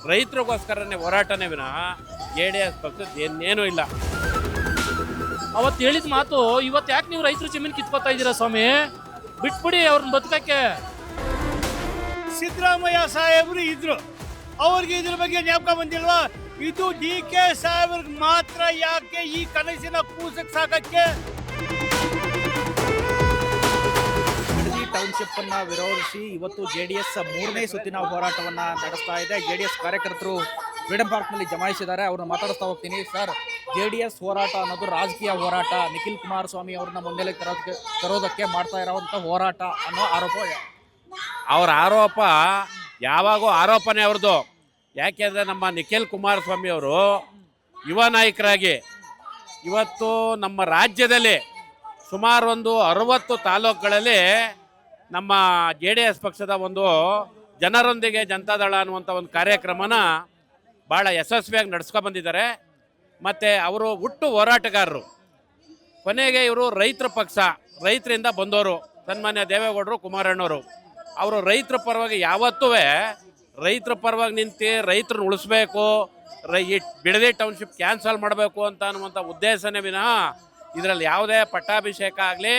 ರೈತರಿಗೋಸ್ಕರನೇ ಹೋರಾಟನೇ ವಿನಃ JDS ಪಕ್ಷದ ಇನ್ನೇನೂ ಇಲ್ಲ. ಅವತ್ತು ಹೇಳಿದ ಮಾತು ಇವತ್ತು ಯಾಕೆ ನೀವು ರೈತರ ಜಮೀನು ಕಿತ್ಕೊತಾ ಇದ್ದೀರಾ ಸ್ವಾಮಿ? ಬಿಟ್ಬಿಡಿ ಅವ್ರನ್ನ ಬದುಕಕ್ಕೆ. ಸಿದ್ದರಾಮಯ್ಯ ಸಾಹೇಬರು ಇದ್ರು, ಅವ್ರಿಗೆ ಇದ್ರ ಬಗ್ಗೆ ಜ್ಞಾಪಕ ಬಂದಿಲ್ವಾ? ಇದು DK ಸಾಹೇಬ್ರಿಗೆ ಮಾತ್ರ ಯಾಕೆ ಈ ಕನಸಿನ ಕೂಸಕ್ಕೆ ಸಾಕಕ್ಕೆ? ಟೌನ್ಶಿಪ್ ಅನ್ನ ವಿರೋಧಿಸಿ ಇವತ್ತು JDS ಮೂರನೇ ಸುತ್ತಿನ ಹೋರಾಟವನ್ನ ನಡೆಸ್ತಾ ಇದೆ. JDS ಕಾರ್ಯಕರ್ತರು ಫ್ರೀಡಂ ಪಾರ್ಕ್ ನಲ್ಲಿ ಜಮಾಯಿಸಿದ್ದಾರೆ. ಅವ್ರನ್ನ ಮಾತಾಡಿಸ್ತಾ ಹೋಗ್ತೀನಿ. ಸರ್, JDS ಹೋರಾಟ ಅನ್ನೋದು ರಾಜಕೀಯ ಹೋರಾಟ, ನಿಖಿಲ್ ಕುಮಾರಸ್ವಾಮಿ ಅವ್ರನ್ನ ಮುಂದೆ ತರೋದಕ್ಕೆ ಮಾಡ್ತಾ ಇರೋವಂಥ ಹೋರಾಟ ಅನ್ನೋ ಆರೋಪ. ಅವ್ರ ಆರೋಪ ಯಾವಾಗೂ ಆರೋಪನೇ ಅವ್ರದ್ದು. ಯಾಕೆಂದರೆ ನಮ್ಮ ನಿಖಿಲ್ ಕುಮಾರಸ್ವಾಮಿ ಅವರು ಯುವ ನಾಯಕರಾಗಿ ಇವತ್ತು ನಮ್ಮ ರಾಜ್ಯದಲ್ಲಿ ಸುಮಾರು ಒಂದು 60 ತಾಲೂಕುಗಳಲ್ಲಿ ನಮ್ಮ JDS ಪಕ್ಷದ ಒಂದು ಜನರೊಂದಿಗೆ ಜನತಾದಳ ಅನ್ನುವಂಥ ಒಂದು ಕಾರ್ಯಕ್ರಮನ ಭಾಳ ಯಶಸ್ವಿಯಾಗಿ ನಡೆಸ್ಕೊಂಡು ಬಂದಿದ್ದಾರೆ. ಮತ್ತು ಅವರು ಹುಟ್ಟು ಹೋರಾಟಗಾರರು. ಕೊನೆಗೆ ಇವರು ರೈತರ ಪಕ್ಷ, ರೈತರಿಂದ ಬಂದವರು. ಸನ್ಮಾನ್ಯ ದೇವೇಗೌಡರು, ಕುಮಾರಣ್ಣವರು ಅವರು ರೈತರ ಪರವಾಗಿ ಯಾವತ್ತೂ ರೈತರ ಪರವಾಗಿ ನಿಂತು ರೈತರನ್ನ ಉಳಿಸ್ಬೇಕು, ಈ ಬಿಡದಿ ಟೌನ್ಶಿಪ್ ಕ್ಯಾನ್ಸಲ್ ಮಾಡಬೇಕು ಅಂತ ಅನ್ನುವಂಥ ಉದ್ದೇಶನೇ ವಿನಃ ಇದರಲ್ಲಿ ಯಾವುದೇ ಪಟ್ಟಾಭಿಷೇಕ ಆಗಲಿ,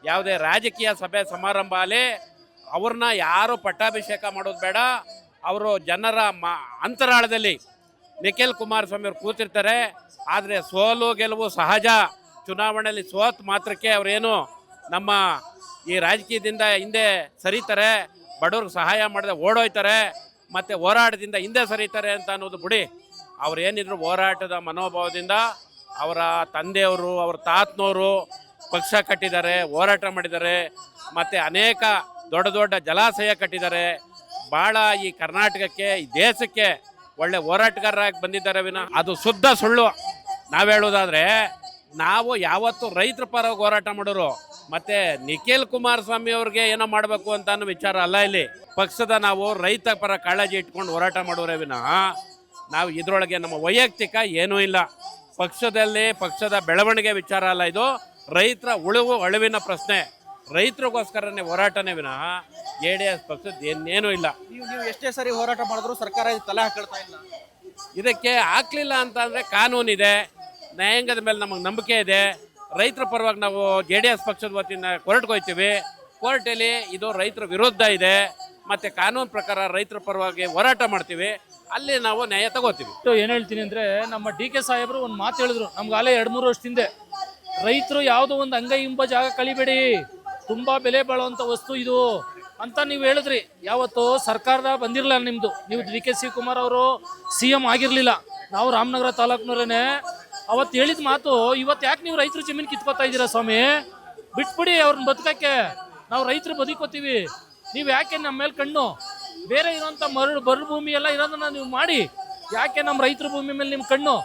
ಯಾವುದೇ ರಾಜಕೀಯ ಸಭೆ ಸಮಾರಂಭ ಆಗಲಿ ಅವ್ರನ್ನ ಯಾರು ಪಟ್ಟಾಭಿಷೇಕ ಮಾಡೋದು ಬೇಡ. ಅವರು ಜನರ ಅಂತರಾಳದಲ್ಲಿ ನಿಖಿಲ್ ಕುಮಾರಸ್ವಾಮಿ ಅವ್ರು ಕೂತಿರ್ತಾರೆ. ಆದರೆ ಸೋಲು ಗೆಲುವು ಸಹಜ. ಚುನಾವಣೆಯಲ್ಲಿ ಸೋತ್ ಮಾತ್ರಕ್ಕೆ ಅವರೇನು ನಮ್ಮ ಈ ರಾಜಕೀಯದಿಂದ ಹಿಂದೆ ಸರಿತಾರೆ, ಬಡವ್ರಿಗೆ ಸಹಾಯ ಮಾಡದೆ ಓಡೋಯ್ತಾರೆ, ಮತ್ತು ಹೋರಾಟದಿಂದ ಹಿಂದೆ ಸರಿತಾರೆ ಅಂತ ಅನ್ನೋದು ಬಿಡಿ. ಅವ್ರೇನಿದ್ರು ಹೋರಾಟದ ಮನೋಭಾವದಿಂದ ಅವರ ತಂದೆಯವರು, ಅವರ ತಾತನವರು ಪಕ್ಷ ಕಟ್ಟಿದ್ದಾರೆ, ಹೋರಾಟ ಮಾಡಿದ್ದಾರೆ, ಮತ್ತು ಅನೇಕ ದೊಡ್ಡ ದೊಡ್ಡ ಜಲಾಶಯ ಕಟ್ಟಿದ್ದಾರೆ. ಭಾಳ ಈ ಕರ್ನಾಟಕಕ್ಕೆ, ಈ ದೇಶಕ್ಕೆ ಒಳ್ಳೆ ಹೋರಾಟಗಾರರಾಗಿ ಬಂದಿದ್ದಾರೆ ವಿನಃ ಅದು ಶುದ್ಧ ಸುಳ್ಳು. ನಾವು ಹೇಳೋದಾದರೆ ನಾವು ಯಾವತ್ತು ರೈತರ ಪರವಾಗಿ ಹೋರಾಟ ಮಾಡೋರು. ಮತ್ತು ನಿಖಿಲ್ ಕುಮಾರಸ್ವಾಮಿ ಅವ್ರಿಗೆ ಏನೋ ಮಾಡಬೇಕು ಅಂತ ಅನ್ನೋ ವಿಚಾರ ಅಲ್ಲ. ಇಲ್ಲಿ ಪಕ್ಷದ ನಾವು ರೈತ ಪರ ಕಾಳಜಿ ಇಟ್ಕೊಂಡು ಹೋರಾಟ ಮಾಡೋರೇ ವಿನಃ ನಾವು ಇದರೊಳಗೆ ನಮ್ಮ ವೈಯಕ್ತಿಕ ಏನೂ ಇಲ್ಲ. ಪಕ್ಷದಲ್ಲಿ ಪಕ್ಷದ ಬೆಳವಣಿಗೆ ವಿಚಾರ ಅಲ್ಲ. ಇದು ರೈತರ ಉಳುವು ಅಳುವಿನ ಪ್ರಶ್ನೆ. ರೈತರಿಗೋಸ್ಕರನೇ ಹೋರಾಟನೇ ವಿನಃ JDS ಪಕ್ಷದ ಇನ್ನೇನೂ ಇಲ್ಲ. ನೀವು ಎಷ್ಟೇ ಸರಿ ಹೋರಾಟ ಮಾಡಿದ್ರು ಸರ್ಕಾರ ತಲೆ ಹಾಕೊಳ್ತಾ ಇಲ್ಲ. ಇದಕ್ಕೆ ಹಾಕ್ಲಿಲ್ಲ ಅಂತ ಅಂದರೆ ಕಾನೂನಿದೆ, ನ್ಯಾಯಾಂಗದ ಮೇಲೆ ನಮಗೆ ನಂಬಿಕೆ ಇದೆ. ರೈತರ ಪರವಾಗಿ ನಾವು JDS ಪಕ್ಷದ ವತಿಯಿಂದ ಕೋರ್ಟ್ಗೆ ಹೋಗ್ತೀವಿ. ಕೋರ್ಟಲ್ಲಿ ಇದು ರೈತರ ವಿರುದ್ಧ ಇದೆ, ಮತ್ತು ಕಾನೂನು ಪ್ರಕಾರ ರೈತರ ಪರವಾಗಿ ಹೋರಾಟ ಮಾಡ್ತೀವಿ. ಅಲ್ಲಿ ನಾವು ನ್ಯಾಯ ತಗೋತೀವಿ. ಏನು ಹೇಳ್ತೀನಿ ಅಂದರೆ, ನಮ್ಮ DK ಸಾಹೇಬರು ಒಂದು ಮಾತು ಹೇಳಿದ್ರು ನಮ್ಗೆ ಅಲ್ಲೇ 2-3 ವರ್ಷದಿಂದ. ರೈತರು ಯಾವುದೋ ಒಂದು ಅಂಗೈ ಇಂಬ ಜಾಗ ಕಳಿಬೇಡಿ, ತುಂಬ ಬೆಲೆ ಬಾಳುವಂಥ ವಸ್ತು ಇದು ಅಂತ ನೀವು ಹೇಳಿದ್ರಿ. ಯಾವತ್ತು ಸರ್ಕಾರದ ಬಂದಿರಲಿಲ್ಲ ನಿಮ್ಮದು. ನೀವು DK ಶಿವಕುಮಾರ್ ಅವರು CM ಆಗಿರಲಿಲ್ಲ. ನಾವು ರಾಮನಗರ ತಾಲೂಕಿನವರೇನೆ. ಅವತ್ತು ಹೇಳಿದ ಮಾತು ಇವತ್ತು ಯಾಕೆ ನೀವು ರೈತರ ಜಮೀನು ಕಿತ್ಕೊತಾ ಇದ್ದೀರಾ ಸ್ವಾಮಿ? ಬಿಟ್ಬಿಡಿ ಅವ್ರನ್ನ ಬದುಕಕ್ಕೆ. ನಾವು ರೈತರು ಬದುಕೋತೀವಿ. ನೀವು ಯಾಕೆ ನಮ್ಮ ಮೇಲೆ ಕಣ್ಣು? ಬೇರೆ ಇರೋಂಥ ಬರಡು ಭೂಮಿ ಎಲ್ಲ ಇರೋದನ್ನ ನೀವು ಮಾಡಿ, ಯಾಕೆ ನಮ್ಮ ರೈತರ ಭೂಮಿ ಮೇಲೆ ನಿಮ್ಮ ಕಣ್ಣು?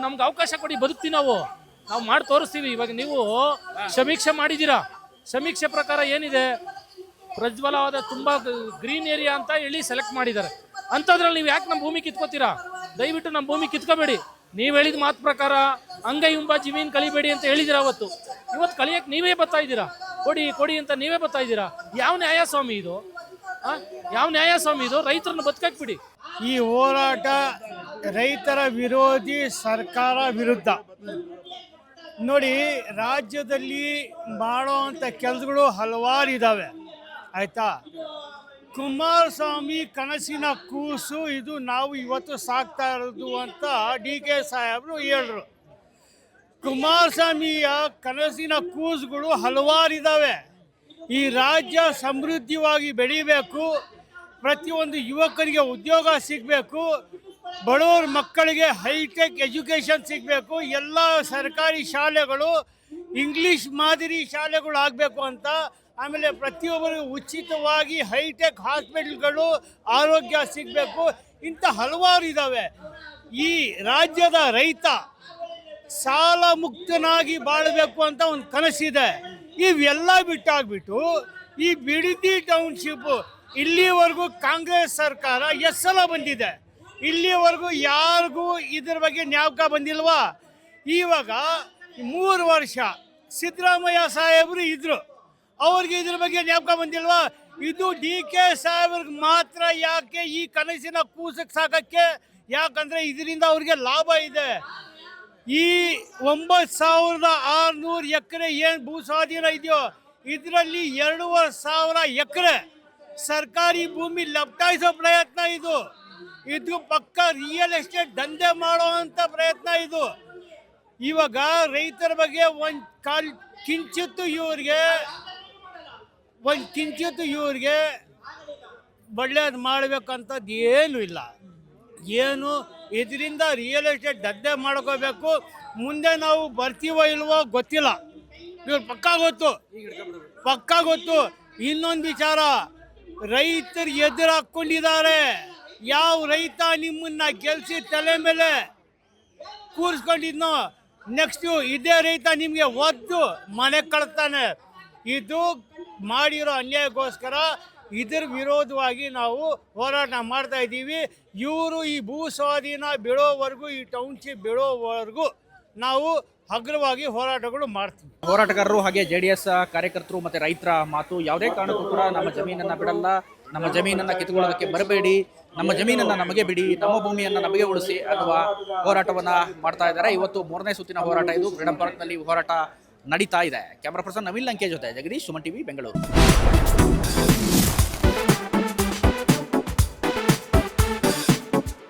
ನಮ್ಗೆ ಅವಕಾಶ ಕೊಡಿ, ಬದುಕ್ತೀವಿ. ನಾವು ಮಾಡಿ ತೋರಿಸ್ತೀವಿ. ಇವಾಗ ನೀವು ಸಮೀಕ್ಷೆ ಮಾಡಿದ್ದೀರಾ. ಸಮೀಕ್ಷೆ ಪ್ರಕಾರ ಏನಿದೆ, ಪ್ರಜ್ವಲವಾದ ತುಂಬ ಗ್ರೀನ್ ಏರಿಯಾ ಅಂತ ಹೇಳಿ ಸೆಲೆಕ್ಟ್ ಮಾಡಿದ್ದಾರೆ. ಅಂಥದ್ರಲ್ಲಿ ನೀವು ಯಾಕೆ ನಮ್ಮ ಭೂಮಿ ಕಿತ್ಕೋತೀರಾ? ದಯವಿಟ್ಟು ನಮ್ಮ ಭೂಮಿ ಕಿತ್ಕೋಬೇಡಿ. ನೀವು ಹೇಳಿದ ಮಾತು ಪ್ರಕಾರ ಅಂಗೈ ಉಂಬ ಜಮೀನು ಕಳಿಬೇಡಿ ಅಂತ ಹೇಳಿದಿರ. ಇವತ್ತು ಕಳಿಯಕ್ಕೆ ನೀವೇ ಬರ್ತಾ ಇದ್ದೀರಾ. ಕೊಡಿ ಅಂತ ನೀವೇ ಬರ್ತಾ ಇದ್ದೀರಾ. ಯಾವ ನ್ಯಾಯ ಸ್ವಾಮಿ ಇದು? ಯಾವ ನ್ಯಾಯ ಸ್ವಾಮಿ ಇದು? ರೈತರನ್ನ ಬದುಕಕ್ಕೆ ಬಿಡಿ. ಈ ಹೋರಾಟ ರೈತರ ವಿರೋಧಿ, ಸರ್ಕಾರ ವಿರುದ್ಧ. ನೋಡಿ, ರಾಜ್ಯದಲ್ಲಿ ಮಾಡುವಂಥ ಕೆಲಸಗಳು ಹಲವಾರು ಇದ್ದಾವೆ, ಆಯಿತಾ? ಕುಮಾರಸ್ವಾಮಿ ಕನಸಿನ ಕೂಸು ಇದು ನಾವು ಇವತ್ತು ಸಾಕ್ತಾ ಇರೋದು ಅಂತ DK ಸಾಹೇಬರು ಹೇಳಿದ್ರು. ಕುಮಾರಸ್ವಾಮಿಯ ಕನಸಿನ ಕೂಸುಗಳು ಹಲವಾರು ಇದ್ದಾವೆ. ಈ ರಾಜ್ಯ ಸಮೃದ್ಧವಾಗಿ ಬೆಳೀಬೇಕು, ಪ್ರತಿಯೊಂದು ಯುವಕರಿಗೆ ಉದ್ಯೋಗ ಸಿಗಬೇಕು, ಬಡವರ ಮಕ್ಕಳಿಗೆ ಹೈಟೆಕ್ ಎಜುಕೇಷನ್ ಸಿಗಬೇಕು, ಎಲ್ಲ ಸರ್ಕಾರಿ ಶಾಲೆಗಳು ಇಂಗ್ಲೀಷ್ ಮಾದರಿ ಶಾಲೆಗಳು ಆಗಬೇಕು ಅಂತ. ಆಮೇಲೆ ಪ್ರತಿಯೊಬ್ಬರಿಗೂ ಉಚಿತವಾಗಿ ಹೈಟೆಕ್ ಹಾಸ್ಪಿಟಲ್ಗಳು, ಆರೋಗ್ಯ ಸಿಗಬೇಕು. ಇಂಥ ಹಲವಾರು ಇದ್ದಾವೆ. ಈ ರಾಜ್ಯದ ರೈತ ಸಾಲ ಮುಕ್ತನಾಗಿ ಬಾಳಬೇಕು ಅಂತ ಒಂದು ಕನಸಿದೆ. ಇವೆಲ್ಲ ಬಿಟ್ಟಾಗ್ಬಿಟ್ಟು ಈ ಬಿಡದಿ ಟೌನ್ಶಿಪ್ ಇಲ್ಲಿವರೆಗೂ ಕಾಂಗ್ರೆಸ್ ಸರ್ಕಾರ ಎಷ್ಟು ಸಲ ಬಂದಿದೆ, ಇಲ್ಲಿವರೆಗೂ ಯಾರಿಗೂ ಇದ್ರ ಬಗ್ಗೆ ಜ್ಞಾಪಕ ಬಂದಿಲ್ವಾ? ಇವಾಗ 3 ವರ್ಷ ಸಿದ್ದರಾಮಯ್ಯ ಸಾಹೇಬರು ಇದ್ರು, ಅವ್ರಿಗೆ ಇದ್ರ ಬಗ್ಗೆ ಜ್ಞಾಪಕ ಬಂದಿಲ್ವಾ? ಇದು DK ಸಾಹೇಬ್ರಿಗೆ ಮಾತ್ರ. ಯಾಕೆ ಈ ಕನಸಿನ ಕೂಸಕ್ಕೆ ಸಾಕಕ್ಕೆ? ಯಾಕಂದ್ರೆ ಇದರಿಂದ ಅವ್ರಿಗೆ ಲಾಭ ಇದೆ. ಈ 9,600 ಎಕರೆ ಏನು ಭೂ ಸ್ವಾಧೀನ ಇದೆಯೋ ಇದರಲ್ಲಿ 2,500 ಎಕರೆ ಸರ್ಕಾರಿ ಭೂಮಿ ಲಪ್ಟಾಯಿಸೋ ಪ್ರಯತ್ನ ಇದು. ಇದು ಪಕ್ಕ ರಿಯಲ್ ಎಸ್ಟೇಟ್ ದಂಧೆ ಮಾಡುವಂಥ ಪ್ರಯತ್ನ ಇದು. ಇವಾಗ ರೈತರ ಬಗ್ಗೆ ಕಿಂಚಿತ್ತು ಇವ್ರಿಗೆ ಒಳ್ಳೇದು ಮಾಡಬೇಕಂತದ್ದು ಏನೂ ಇಲ್ಲ. ಏನು ಇದರಿಂದ ರಿಯಲ್ ಎಸ್ಟೇಟ್ ದಂಧೆ ಮಾಡ್ಕೋಬೇಕು. ಮುಂದೆ ನಾವು ಬರ್ತೀವೋ ಇಲ್ವೋ ಗೊತ್ತಿಲ್ಲ, ಇವ್ರು ಪಕ್ಕಾ ಗೊತ್ತು. ಇನ್ನೊಂದು ವಿಚಾರ, ರೈತರು ಎದುರು ಹಾಕ್ಕೊಂಡಿದ್ದಾರೆ. ಯಾವ ರೈತ ನಿಮ್ಮನ್ನ ಗೆಲ್ಸಿ ತಲೆ ಮೇಲೆ ಕೂರಿಸ್ಕೊಂಡಿದ್ನೋ ನೆಕ್ಸ್ಟು ಇದೇ ರೈತ ನಿಮಗೆ ಒದ್ದು ಮನೆ ಕಳಿಸ್ತಾನೆ. ಇದು ಮಾಡಿರೋ ಅನ್ಯಾಯಕ್ಕೋಸ್ಕರ ಇದರ ವಿರೋಧವಾಗಿ ನಾವು ಹೋರಾಟ ಮಾಡ್ತಾ ಇದ್ದೀವಿ. ಇವರು ಈ ಭೂ ಸ್ವಾಧೀನ ಬಿಡೋವರೆಗೂ, ಈ ಟೌನ್ಶಿಪ್ ಬಿಡೋವರೆಗೂ ನಾವು ಅಗ್ರವಾಗಿ ಹೋರಾಟಗಳು ಮಾಡ್ತೀವಿ. ಹೋರಾಟಗಾರರು ಹಾಗೆ JDS ಕಾರ್ಯಕರ್ತರು ಮತ್ತೆ ರೈತರ ಮಾತು, ಯಾವುದೇ ಕಾರಣಕ್ಕೂ ಕೂಡ ನಮ್ಮ ಜಮೀನನ್ನ ಬಿಡಲ್ಲ, ನಮ್ಮ ಜಮೀನನ್ನ ಕಿತ್ಕೊಳ್ಳೋದಕ್ಕೆ ಬರಬೇಡಿ, ನಮ್ಮ ಜಮೀನನ್ನ ನಮಗೆ ಬಿಡಿ, ನಮ್ಮ ಭೂಮಿಯನ್ನ ನಮಗೆ ಉಳಿಸಿ ಅನ್ನುವ ಹೋರಾಟವನ್ನ ಮಾಡ್ತಾ ಇದ್ದಾರೆ. ಇವತ್ತು 3ನೇ ಸುತ್ತಿನ ಹೋರಾಟ ಇದು. ಫ್ರೀಡಂ ಪಾರ್ಕ್ನಲ್ಲಿ ಹೋರಾಟ ನಡೀತಾ ಇದೆ. ಕ್ಯಾಮರಾ ಪರ್ಸನ್ ನವೀನ್ ಲಂಕೆ ಜೊತೆ ಜಗದೀಶ್, ಸುಮನ್ ಟಿವಿ, ಬೆಂಗಳೂರು.